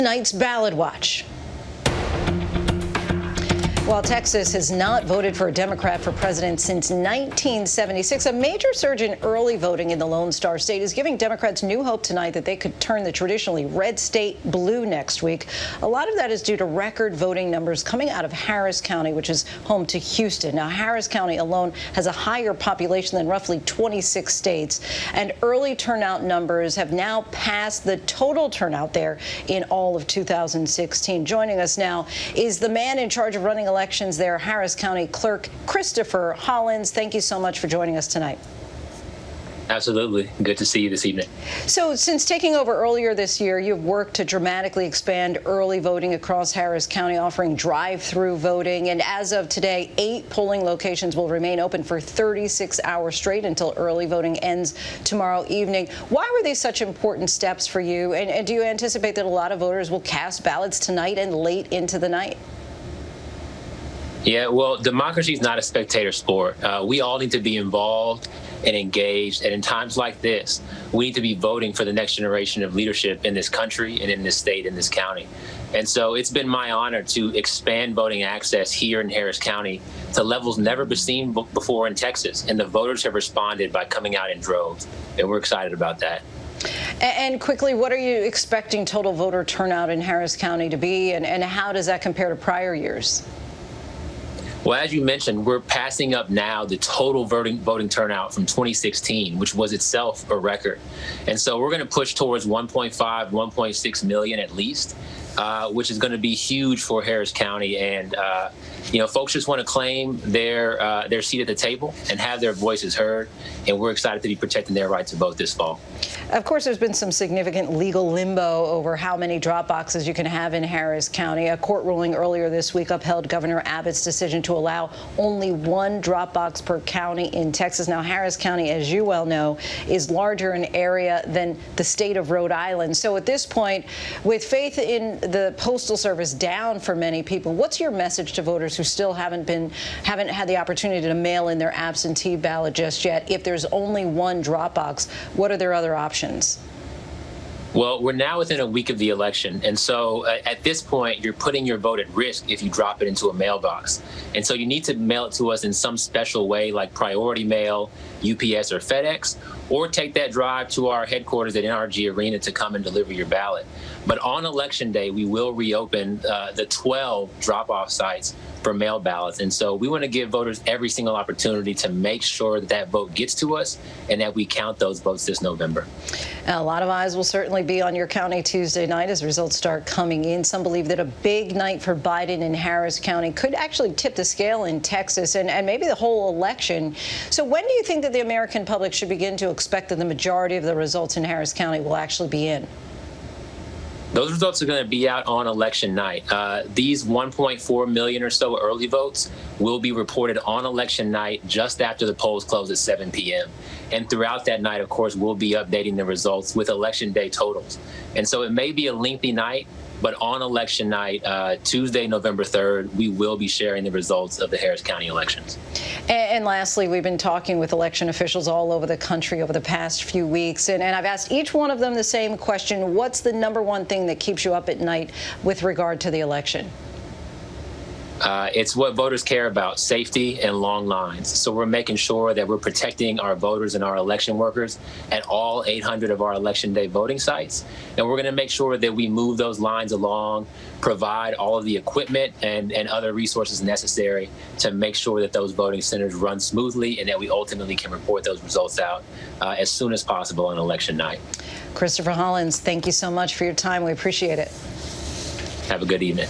Tonight's ballot watch. While Texas has not voted for a Democrat for president since 1976, a major surge in early voting in the Lone Star State is giving Democrats new hope tonight that they could turn the traditionally red state blue next week. A lot of that is due to record voting numbers coming out of Harris County, which is home to Houston. Now, Harris County alone has a higher population than roughly 26 states, and early turnout numbers have now passed the total turnout there in all of 2016. Joining us now is the man in charge of running elections there, Harris County Clerk Christopher Hollins. Thank you so much for joining us tonight. Absolutely. Good to see you this evening. So since taking over earlier this year, you've worked to dramatically expand early voting across Harris County, offering drive-through voting. And as of today, 8 polling locations will remain open for 36 hours straight until early voting ends tomorrow evening. Why were these such important steps for you? And do you anticipate that a lot of voters will cast ballots tonight and late into the night? Yeah, well, democracy is not a spectator sport. We all need to be involved and engaged. And in times like this, we need to be voting for the next generation of leadership in this country and in this state, in this county. And so it's been my honor to expand voting access here in Harris County to levels never seen before in Texas. And the voters have responded by coming out in droves. And we're excited about that. And quickly, what are you expecting total voter turnout in Harris County to be? And how does that compare to prior years? Well, as you mentioned, we're passing up now the total voting turnout from 2016, which was itself a record. And so we're going to push towards 1.5, 1.6 million at least, which is going to be huge for Harris County. And, you know, folks just want to claim their seat at the table and have their voices heard. And we're excited to be protecting their right to vote this fall. Of course, there's been some significant legal limbo over how many drop boxes you can have in Harris County. A court ruling earlier this week upheld Governor Abbott's decision to allow only 1 drop box per county in Texas. Now, Harris County, as you well know, is larger in area than the state of Rhode Island. So at this point, with faith in the Postal Service down for many people, what's your message to voters who still haven't had the opportunity to mail in their absentee ballot just yet? If there's only 1 drop box, what are their other options? Well, we're now within a week of the election. And so at this point, you're putting your vote at risk if you drop it into a mailbox. And so you need to mail it to us in some special way, like priority mail, UPS or FedEx, or take that drive to our headquarters at NRG Arena to come and deliver your ballot. But on Election Day, we will reopen the 12 drop-off sites for mail ballots. And so we want to give voters every single opportunity to make sure that that vote gets to us and that we count those votes this November. A lot of eyes will certainly be on your county Tuesday night as results start coming in. Some believe that a big night for Biden in Harris County could actually tip the scale in Texas and maybe the whole election. So when do you think that the American public should begin to expect that the majority of the results in Harris County will actually be in? Those results are going to be out on election night. These 1.4 million or so early votes will be reported on election night just after the polls close at 7 p.m. And throughout that night, of course, we'll be updating the results with election day totals. And so it may be a lengthy night, but on election night, Tuesday, November 3rd, we will be sharing the results of the Harris County elections. And lastly, we've been talking with election officials all over the country over the past few weeks, and I've asked each one of them the same question. What's the #1 thing that keeps you up at night with regard to the election? It's what voters care about, safety and long lines. So we're making sure that we're protecting our voters and our election workers at all 800 of our election day voting sites. And we're going to make sure that we move those lines along, provide all of the equipment and other resources necessary to make sure that those voting centers run smoothly and that we ultimately can report those results out as soon as possible on election night. Christopher Hollins, thank you so much for your time. We appreciate it. Have a good evening.